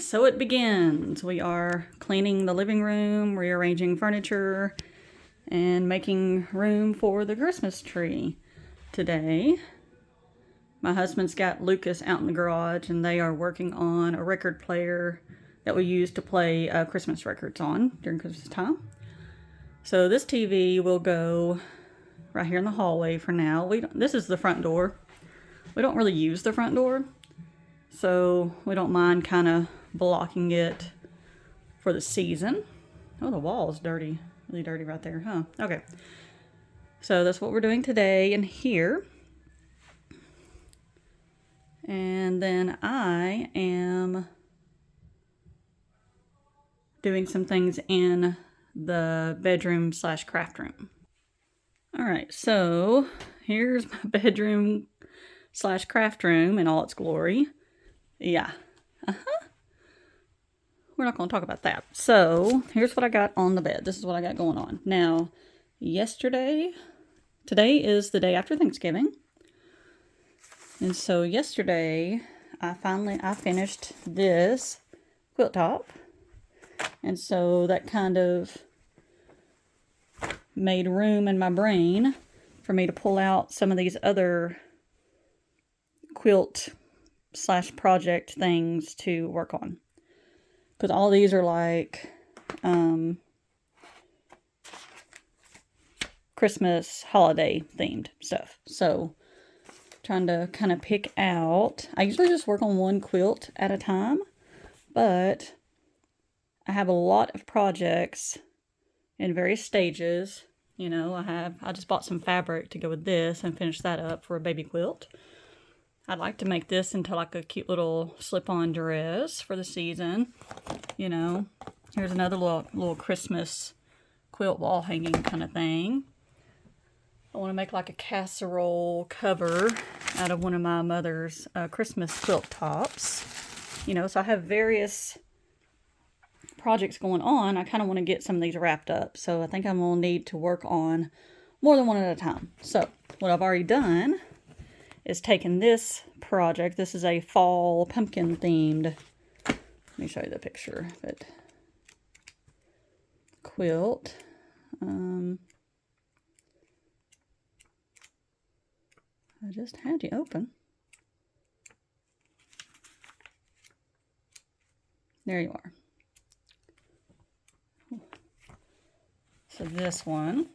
So it begins. We are cleaning the living room, rearranging furniture, and making room for the Christmas tree today. My husband's got Lucas out in the garage, and they are working on a record player that we use to play Christmas records on during Christmas time. So this TV will go right here in the hallway for now. This is the front door. We don't really use the front door, so we don't mind kind of blocking it for the season. Oh, the wall is dirty. Really dirty right there, huh? Okay. So that's what we're doing today in here. And then I am doing some things in the bedroom / craft room. All right, so here's my bedroom / craft room in all its glory. Yeah. We're not going to talk about that. So here's what I got on the bed. This is what I got going on. Now, today is the day after Thanksgiving. And so yesterday, I finished this quilt top. And so that kind of made room in my brain for me to pull out some of these other quilt / project things to work on. Because all these are like Christmas holiday themed stuff. So trying to kind of pick out. I usually just work on one quilt at a time, but I have a lot of projects in various stages. You know, I just bought some fabric to go with this and finish that up for a baby quilt. I'd like to make this into like a cute little slip-on dress for the season. You know, here's another little Christmas quilt wall hanging kind of thing. I want to make like a casserole cover out of one of my mother's Christmas quilt tops. You know, so I have various projects going on. I kind of want to get some of these wrapped up. So I think I'm going to need to work on more than one at a time. So what I've already done is taken this project. This is a fall pumpkin themed, let me show you the picture, but quilt. I just had you open. There you are. So this one.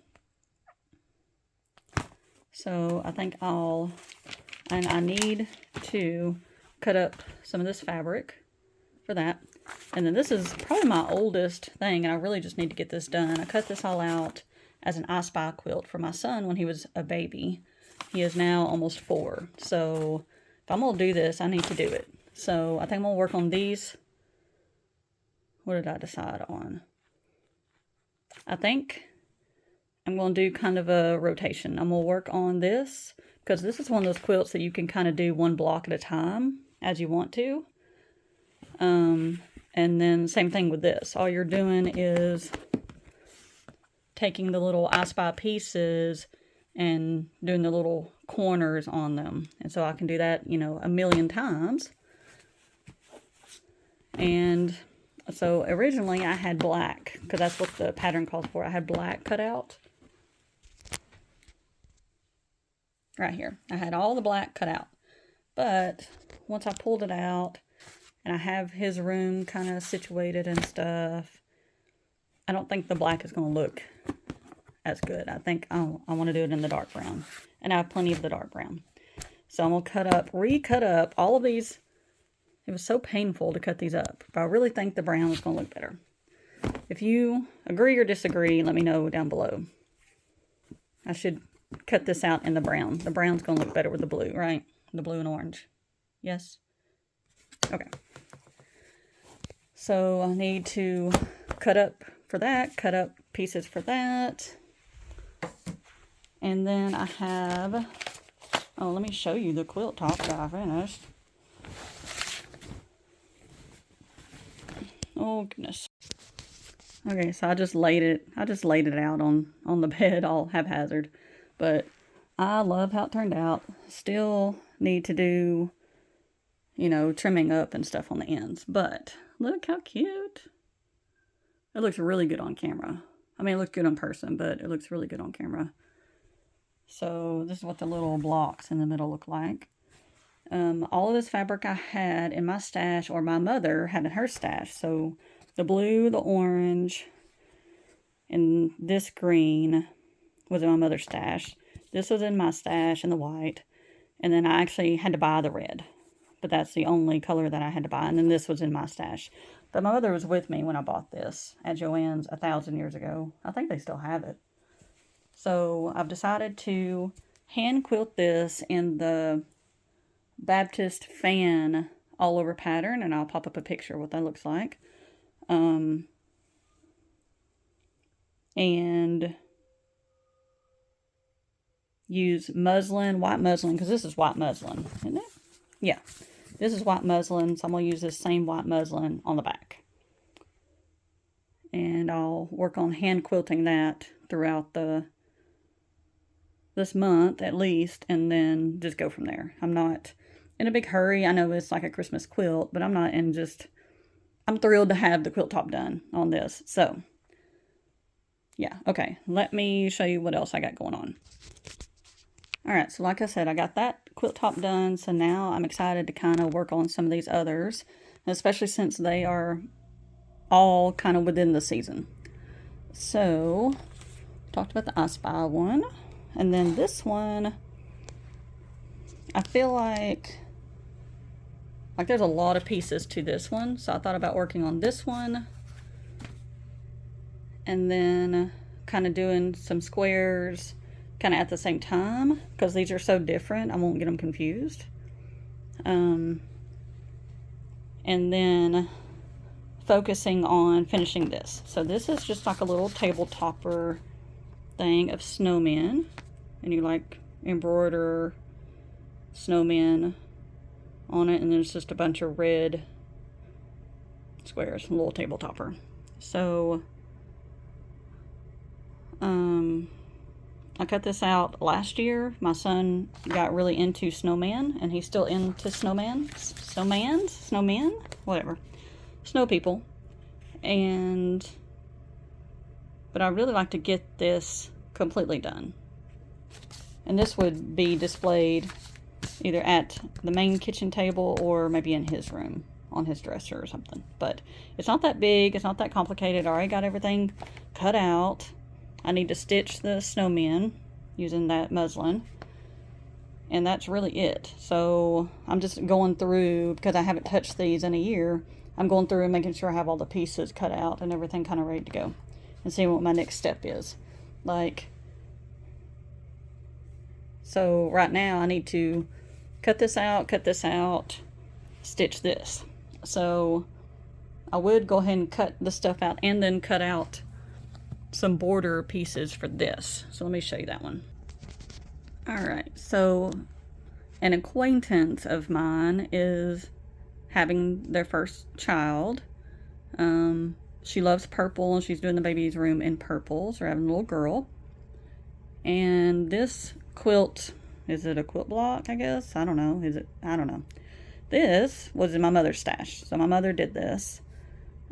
So I think I need to cut up some of this fabric for that. And then this is probably my oldest thing, and I really just need to get this done. I cut this all out as an I Spy quilt for my son when he was a baby. He is now almost 4. So if I'm going to do this, I need to do it. So I think I'm going to work on these. What did I decide on? I think I'm going to do kind of a rotation. I'm going to work on this because this is one of those quilts that you can kind of do one block at a time as you want to. And then same thing with this. All you're doing is taking the little I Spy pieces and doing the little corners on them. And so I can do that, you know, a million times. And so originally I had black, because that's what the pattern calls for. I had black cut out. Right here. I had all the black cut out. But once I pulled it out, and I have his room kind of situated and stuff, I don't think the black is going to look as good. I think I want to do it in the dark brown. And I have plenty of the dark brown. So I'm going to recut up all of these. It was so painful to cut these up. But I really think the brown is going to look better. If you agree or disagree, let me know down below. I should cut this out in the brown. The brown's going to look better with the blue, right? The blue and orange. Yes? Okay. So I need to cut up for that. Cut up pieces for that. And then I have, oh, let me show you the quilt top that I finished. Oh, goodness. Okay, so I just laid it out on the bed all haphazard. But I love how it turned out. Still need to do you know, trimming up and stuff on the ends. But look how cute. It looks really good on camera. I mean, it looks good in person, but it looks really good on camera. So this is what the little blocks in the middle look like. All of this fabric I had in my stash, or my mother had in her stash. So the blue, the orange, and this green was in my mother's stash. This was in my stash, and the white. And then I actually had to buy the red. But that's the only color that I had to buy. And then this was in my stash. But my mother was with me when I bought this at Joann's 1,000 years ago. I think they still have it. So I've decided to hand quilt this in the Baptist fan all over pattern. And I'll pop up a picture of what that looks like. And use muslin, white muslin, because this is white muslin, isn't it? Yeah, this is white muslin, so I'm going to use this same white muslin on the back. And I'll work on hand quilting that throughout this month at least, and then just go from there. I'm not in a big hurry. I know it's like a Christmas quilt, but I'm not in just, I'm thrilled to have the quilt top done on this. So, yeah, okay, let me show you what else I got going on. Alright, so like I said, I got that quilt top done, so now I'm excited to kind of work on some of these others, especially since they are all kind of within the season. So, talked about the I Spy one, and then this one, I feel like there's a lot of pieces to this one, so I thought about working on this one, and then kind of doing some squares kind of at the same time, because these are so different, I won't get them confused. And then focusing on finishing this. So this is just like a little table topper thing of snowmen, and you like embroider snowmen on it, and then it's just a bunch of red squares, a little table topper. So I cut this out last year. My son got really into snowman, and he's still into snowmen, whatever, snow people. But I really like to get this completely done. And this would be displayed either at the main kitchen table or maybe in his room on his dresser or something. But it's not that big, it's not that complicated. I already got everything cut out. I need to stitch the snowmen using that muslin, and that's really it. So I'm just going through, because I haven't touched these in a year, I'm going through and making sure I have all the pieces cut out and everything kind of ready to go, and seeing what my next step is. Like, so right now I need to cut this out, stitch this. So I would go ahead and cut the stuff out and then cut out some border pieces for this. So let me show you that one. Alright, so an acquaintance of mine is having their first child. She loves purple, and she's doing the baby's room in purple, so we're having a little girl. And this quilt, is it a quilt block, I guess? I don't know. Is it? I don't know. This was in my mother's stash, so my mother did this.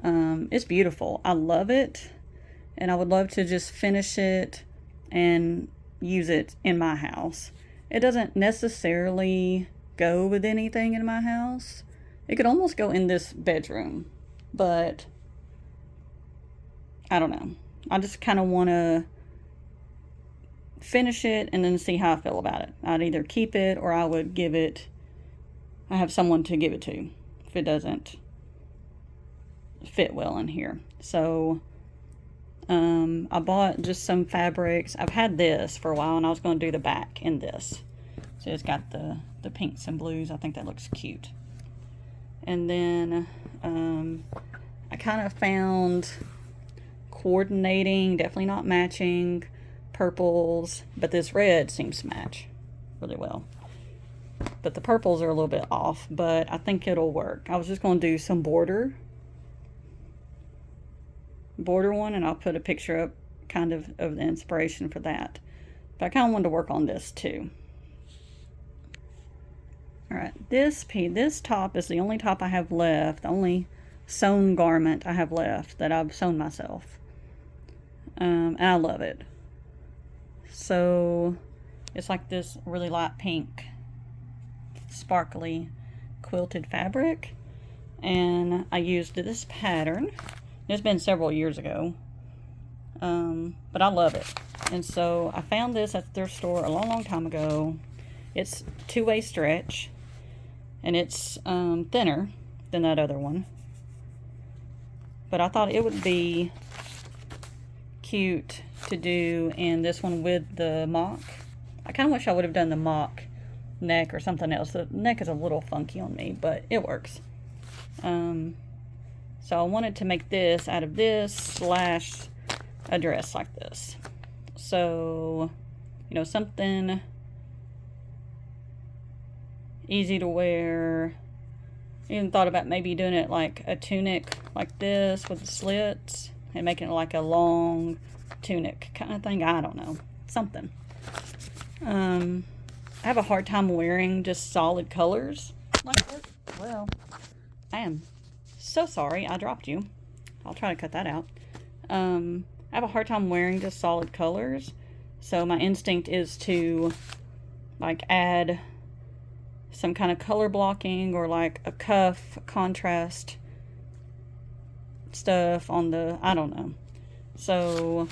It's beautiful. I love it. And I would love to just finish it and use it in my house. It doesn't necessarily go with anything in my house. It could almost go in this bedroom, but I don't know. I just kind of want to finish it and then see how I feel about it. I'd either keep it or I would give it, I have someone to give it to if it doesn't fit well in here. So I bought just some fabrics. I've had this for a while, and I was going to do the back in this. So it's got the pinks and blues. I think that looks cute. And then I kind of found coordinating, definitely not matching, purples, but this red seems to match really well. But the purples are a little bit off, but I think it'll work. I was just going to do some border one, and I'll put a picture up kind of the inspiration for that. But I kind of wanted to work on this too. Alright, this top is the only top I have left, the only sewn garment I have left that I've sewn myself. And I love it. So, it's like this really light pink, sparkly quilted fabric. And I used this pattern. It's been several years ago. But I love it. And so I found this at their store a long time ago. It's two-way stretch. And it's thinner than that other one. But I thought it would be cute to do in this one with the mock. I kind of wish I would have done the mock neck or something else. The neck is a little funky on me, but it works. So I wanted to make this out of this slash a dress like this. So, you know, something easy to wear. Even thought about maybe doing it like a tunic like this with the slits and making it like a long tunic kind of thing. I don't know. Something. I have a hard time wearing just solid colors like this. Well, I am so sorry I dropped you. I'll try to cut that out. I have a hard time wearing just solid colors. So my instinct is to like add some kind of color blocking or like a cuff contrast stuff on the, I don't know. So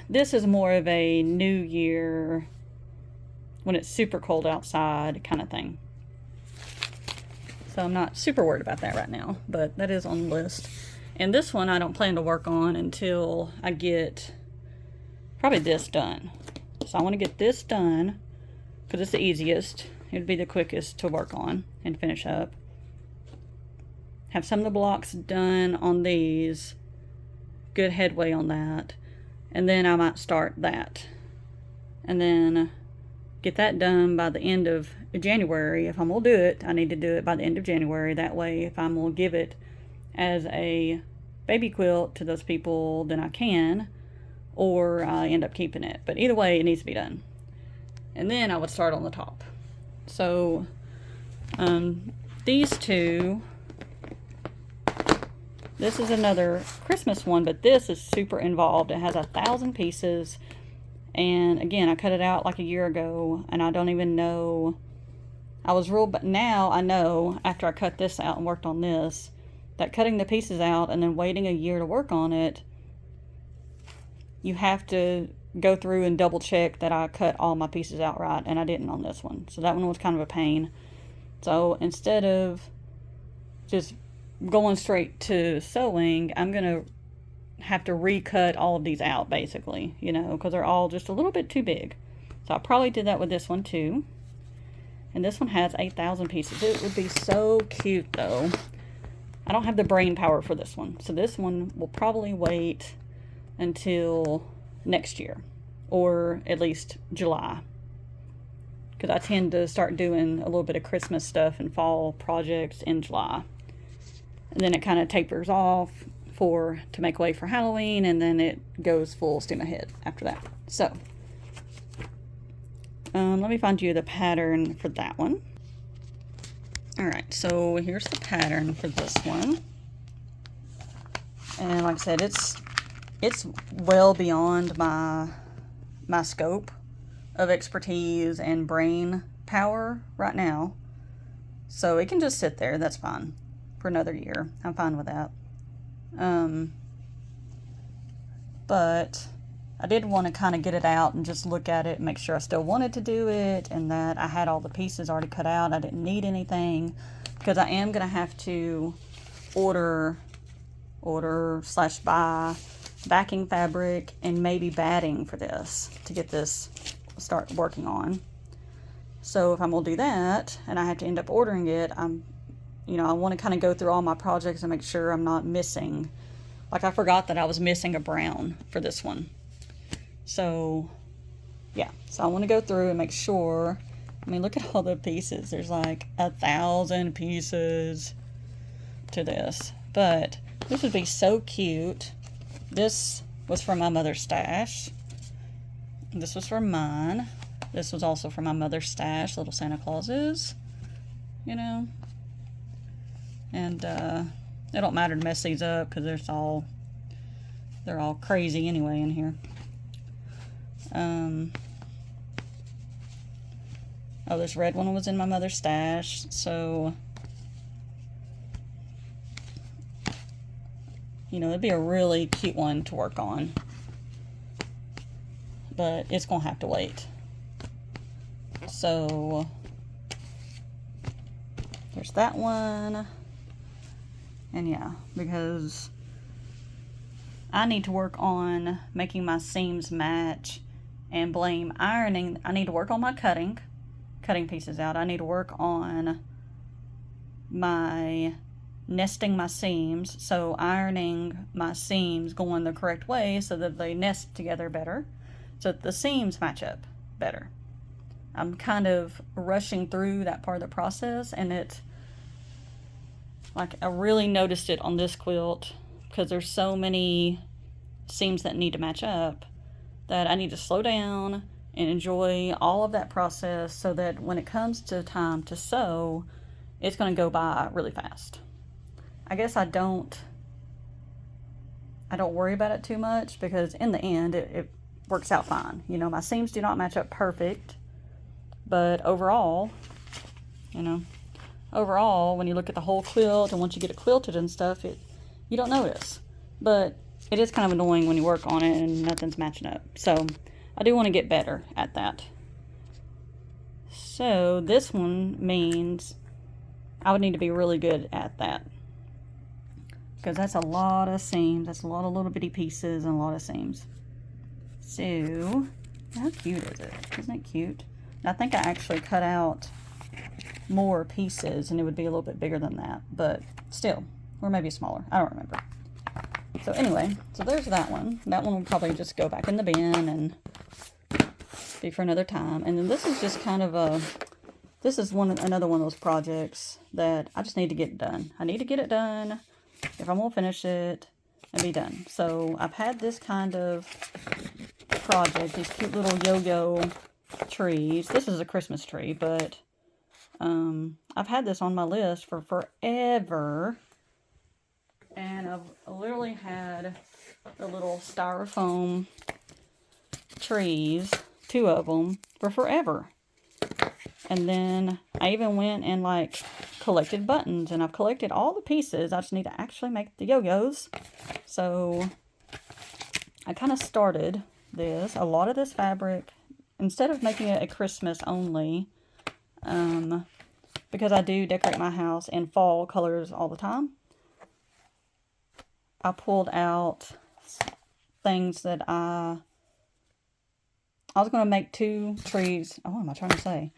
this is more of a New Year when it's super cold outside kind of thing. So I'm not super worried about that right now, but that is on the list. And this one I don't plan to work on until I get probably this done. So I want to get this done because it's the easiest. It would be the quickest to work on and finish up. Have some of the blocks done on these. Good headway on that. And then I might start that. And then get that done by the end of January. If I'm going to do it, I need to do it by the end of January. That way, if I'm going to give it as a baby quilt to those people, then I can. Or I end up keeping it. But either way, it needs to be done. And then I would start on the top. So, these two, this is another Christmas one, but this is super involved. It has 1,000 pieces. And again, I cut it out like a year ago, and I don't even know. But now I know, after I cut this out and worked on this, that cutting the pieces out and then waiting a year to work on it, you have to go through and double check that I cut all my pieces out right, and I didn't on this one. So that one was kind of a pain. So instead of just going straight to sewing, I'm going to have to recut all of these out, basically, you know, because they're all just a little bit too big. So I probably did that with this one too. And this one has 8,000 pieces. It would be so cute, though. I don't have the brain power for this one. So this one will probably wait until next year, or at least July. Because I tend to start doing a little bit of Christmas stuff and fall projects in July. And then it kind of tapers off to make way for Halloween, and then it goes full steam ahead after that. So, let me find you the pattern for that one. Alright, so here's the pattern for this one. And like I said, it's well beyond my scope of expertise and brain power right now. So it can just sit there, that's fine, for another year. I'm fine with that. But I did want to kind of get it out and just look at it and make sure I still wanted to do it, and that I had all the pieces already cut out. I didn't need anything, because I am going to have to order / buy backing fabric and maybe batting for this to get this start working on. So if I'm going to do that and I have to end up ordering it, I want to kind of go through all my projects and make sure I'm not missing. Like, I forgot that I was missing a brown for this one. So, yeah. So I want to go through and make sure. I mean, look at all the pieces. There's like 1,000 pieces to this. But this would be so cute. This was from my mother's stash. This was from mine. This was also for my mother's stash, little Santa Clauses, you know. And it don't matter to mess these up because they're all crazy anyway in here. Oh, this red one was in my mother's stash, so, you know, it'd be a really cute one to work on, but it's gonna have to wait. So there's that one. And yeah, because I need to work on making my seams match and blame ironing. I need to work on my cutting pieces out. I need to work on my nesting my seams, so ironing my seams going the correct way so that they nest together better, so that the seams match up better. I'm kind of rushing through that part of the process, and it, like, I really noticed it on this quilt because there's so many seams that need to match up that I need to slow down and enjoy all of that process so that when it comes to time to sew, it's going to go by really fast. I guess I don't worry about it too much because in the end it works out fine. You know, my seams do not match up perfect, but overall, you know, when you look at the whole quilt and once you get it quilted and stuff, you don't notice. But it is kind of annoying when you work on it and nothing's matching up. So I do want to get better at that. So this one means I would need to be really good at that, because that's a lot of seams. That's a lot of little bitty pieces and a lot of seams. So how cute is it? Isn't it cute? I think I actually cut out more pieces and it would be a little bit bigger than that, but still, or maybe smaller. I don't remember. So anyway, so there's that one. That one will probably just go back in the bin and be for another time. And then this is just kind of another one of those projects that I just need to get done. I need to get it done if I'm gonna finish it and be done. So I've had this kind of project, these cute little yo-yo trees. This is a Christmas tree, but I've had this on my list for forever. And I've literally had the little styrofoam trees, 2 of them, for forever. And then I even went and like collected buttons, and I've collected all the pieces. I just need to actually make the yo-yos. So I kind of started this, a lot of this fabric, instead of making it a Christmas only, because I do decorate my house in fall colors all the time. I pulled out things that I was going to make 2 trees. Oh, what am I trying to say?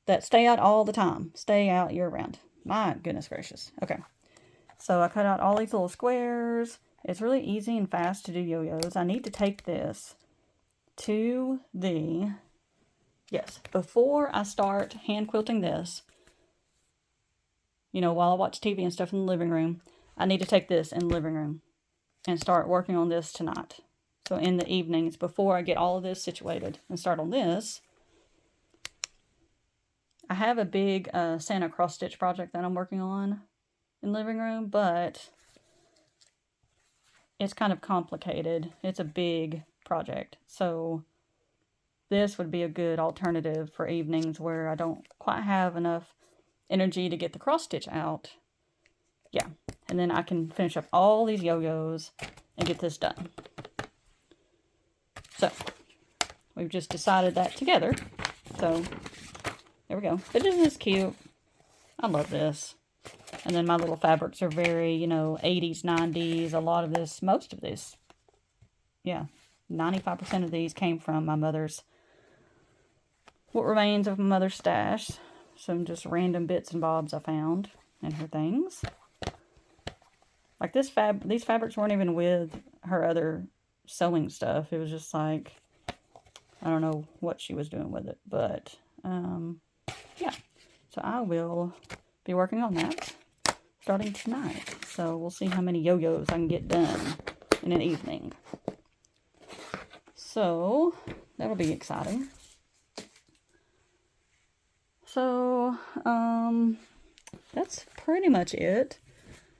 That stay out all the time. Stay out year round. My goodness gracious. Okay. So I cut out all these little squares. It's really easy and fast to do yo-yos. I need to take this to the... Yes, before I start hand quilting this, you know, while I watch TV and stuff in the living room, I need to take this in the living room and start working on this tonight. So in the evenings, before I get all of this situated and start on this, I have a big Santa cross stitch project that I'm working on in the living room, but it's kind of complicated. It's a big project. So this would be a good alternative for evenings where I don't quite have enough energy to get the cross stitch out. Yeah, and then I can finish up all these yo-yos and get this done. So we've just decided that together. So there we go. But isn't this cute? I love this. And then my little fabrics are very, you know, 80s, 90s. A lot of this, most of this, yeah, 95% of these came from my mother's, what remains of my mother's stash. Some just random bits and bobs I found in her things. Like these fabrics weren't even with her other sewing stuff. It was just like, I don't know what she was doing with it, but yeah. So I will be working on that starting tonight. So we'll see how many yo-yos I can get done in an evening. So that'll be exciting. So, that's pretty much it.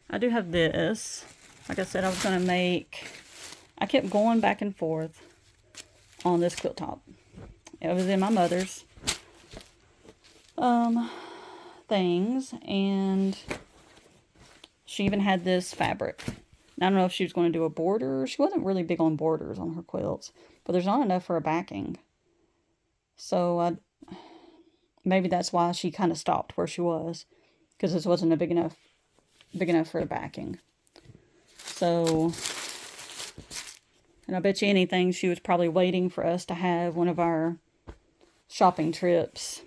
I do have this. Like I said, I was going to make... I kept going back and forth on this quilt top. It was in my mother's things, and she even had this fabric. I don't know if she was going to do a border. She wasn't really big on borders on her quilts, but there's not enough for a backing. So maybe that's why she kind of stopped where she was, because this wasn't a big enough for a backing. So, and I bet you anything she was probably waiting for us to have one of our shopping trips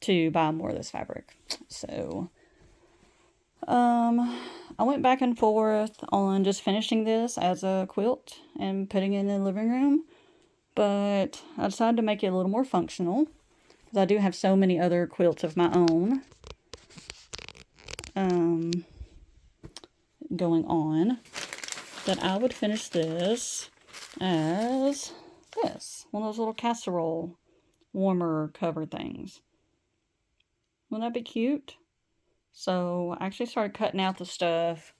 to buy more of this fabric. So, I went back and forth on just finishing this as a quilt and putting it in the living room, but I decided to make it a little more functional because I do have so many other quilts of my own going on that I would finish this as this, one of those little casserole warmer cover things. Wouldn't that be cute? So I actually started cutting out the stuff.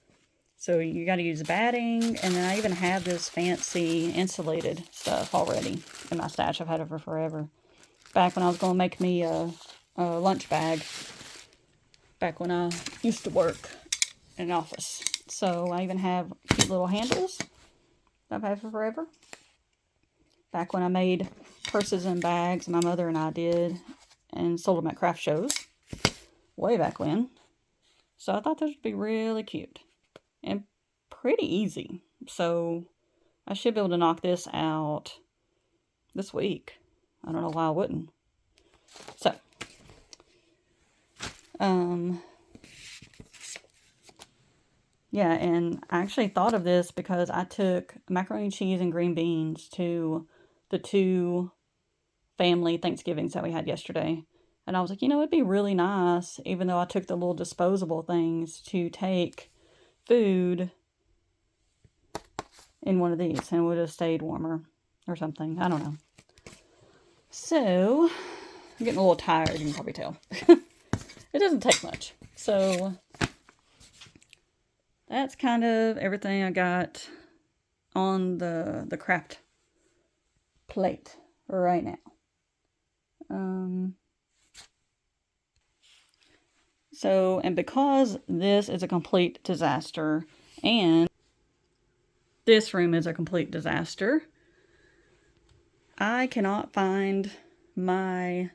So you got to use batting, and then I even have this fancy insulated stuff already in my stash. I've had it for forever. Back when I was going to make me a lunch bag, back when I used to work in an office. So I even have cute little handles that I've had for forever. Back when I made purses and bags, my mother and I did, and sold them at craft shows way back when. So I thought this would be really cute and pretty easy. So I should be able to knock this out this week. I don't know why I wouldn't. So, yeah, and I actually thought of this because I took macaroni and cheese and green beans to the 2 family Thanksgivings that we had yesterday. And I was like, you know, it'd be really nice, even though I took the little disposable things, to take food in one of these, and it would have stayed warmer or something. I don't know. So, I'm getting a little tired, you can probably tell. It doesn't take much. So, that's kind of everything I got on the craft plate right now. So, and because this is a complete disaster, and this room is a complete disaster, I cannot find my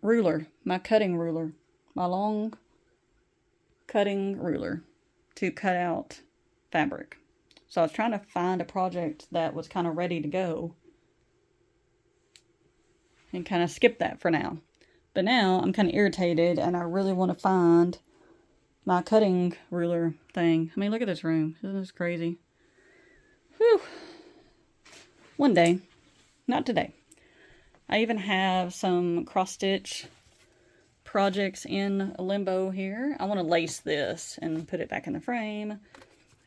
ruler, my cutting ruler, my long cutting ruler to cut out fabric. So I was trying to find a project that was kind of ready to go and kind of skip that for now. But now I'm kind of irritated and I really want to find my cutting ruler thing. I mean, look at this room. Isn't this crazy? Whew. One day. Not today. I even have some cross-stitch projects in limbo here. I want to lace this and put it back in the frame.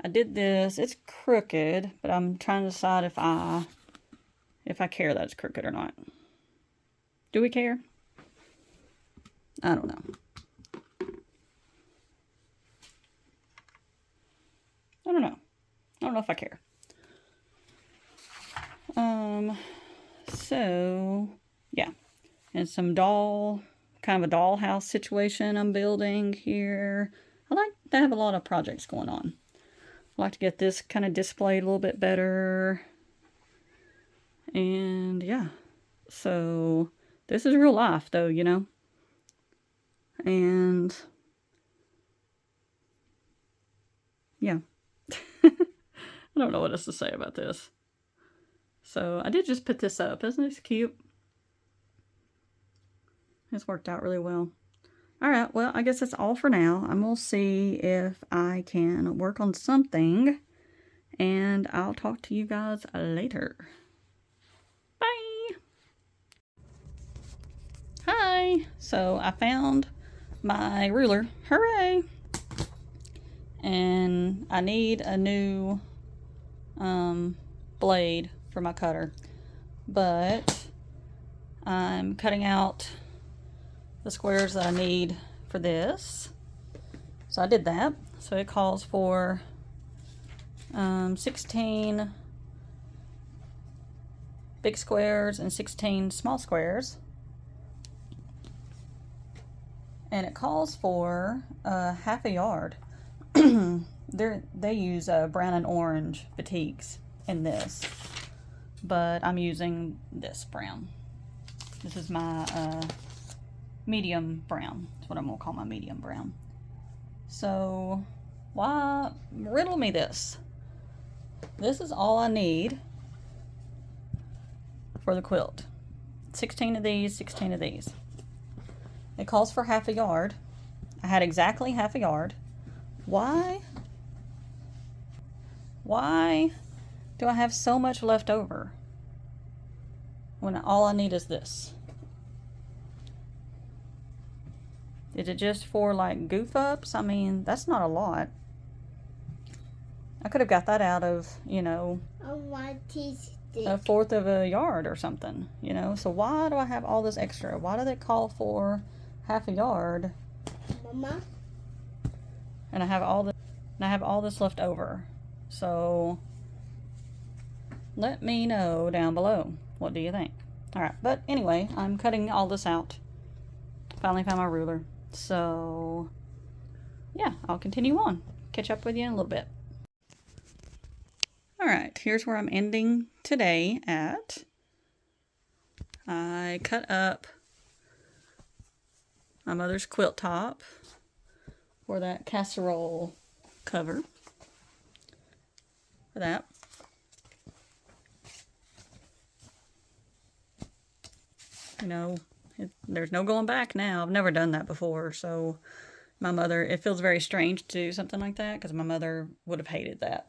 I did this. It's crooked, but I'm trying to decide if I care that it's crooked or not. Do we care? I don't know. I don't know. I don't know if I care. So, yeah. And some kind of a dollhouse situation I'm building here. I like to have a lot of projects going on. I like to get this kind of displayed a little bit better. And, yeah. So, this is real life, though, you know. And, yeah. I don't know what else to say about this. So, I did just put this up. Isn't this cute? It's worked out really well. Alright, well, I guess that's all for now. I'm going to see if I can work on something. And I'll talk to you guys later. Bye! Hi! So, I found my ruler. Hooray! And I need a new blade for my cutter. But I'm cutting out the squares that I need for this. So I did that. So it calls for 16 big squares and 16 small squares. And it calls for half a yard. They use brown and orange batiks in this, but I'm using this brown. This is my medium brown. That's what I'm gonna call my medium brown. So why riddle me this? This is all I need for the quilt. 16 of these, 16 of these. It calls for half a yard. I had exactly half a yard. Why do I have so much left over when all I need is this? Is it just for like goof ups? I mean, that's not a lot. I could have got that out of, you know, a fourth of a yard or something, you know. So why do I have all this extra? Why do they call for half a yard? Mama? And I have all this left over. So let me know down below. What do you think? Alright, but anyway, I'm cutting all this out. Finally found my ruler. So yeah, I'll continue on. Catch up with you in a little bit. Alright, here's where I'm ending today at. I cut up my mother's quilt top for that casserole cover. For that. You know, there's no going back now. I've never done that before, so my mother, it feels very strange to do something like that because my mother would have hated that.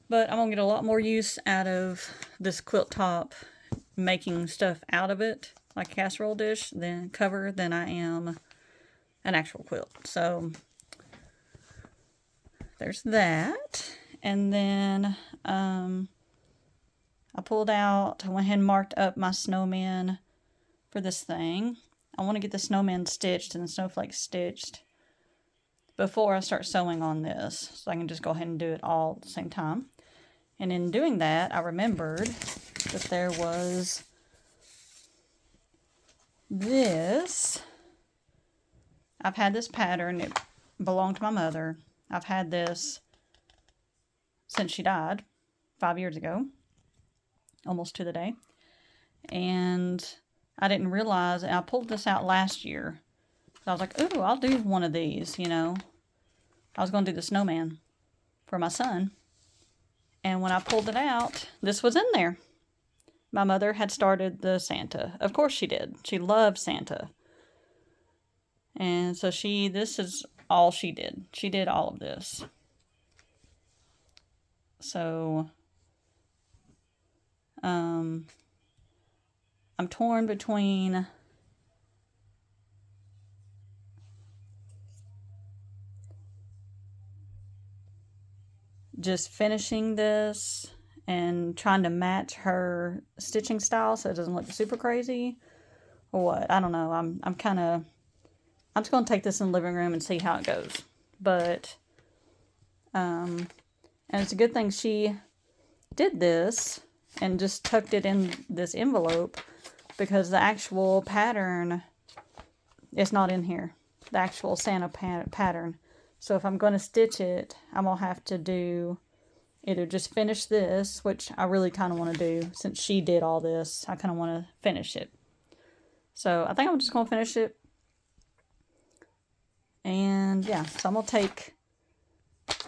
But I'm going to get a lot more use out of this quilt top, making stuff out of it, like a casserole dish, cover, than I am an actual quilt. So there's that. And then I pulled out, I went ahead and marked up my snowman for this thing. I want to get the snowman stitched and the snowflakes stitched before I start sewing on this, so I can just go ahead and do it all at the same time. And in doing that, I remembered that there was this. I've had this pattern. It belonged to my mother. I've had this since she died 5 years ago, almost to the day. And I didn't realize, I pulled this out last year. So I was like, ooh, I'll do one of these, you know. I was going to do the snowman for my son. And when I pulled it out, this was in there. My mother had started the Santa. Of course she did. She loved Santa. And so this is all she did. She did all of this. So, I'm torn between just finishing this and trying to match her stitching style so it doesn't look super crazy, or what. I don't know. I'm just going to take this in the living room and see how it goes. But and it's a good thing she did this and just tucked it in this envelope, because the actual pattern is not in here. The actual Santa pattern. So if I'm going to stitch it, I'm going to have to do either just finish this, which I really kind of want to do since she did all this. I kind of want to finish it. So I think I'm just going to finish it. And yeah, so I'm going to take,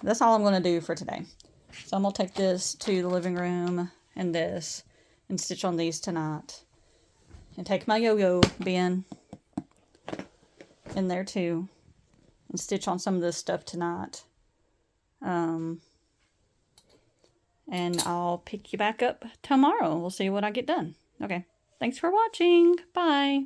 that's all I'm going to do for today. So I'm going to take this to the living room and this and stitch on these tonight. And take my yo-yo bin in there too and stitch on some of this stuff tonight. And I'll pick you back up tomorrow. We'll see what I get done. Okay. Thanks for watching. Bye.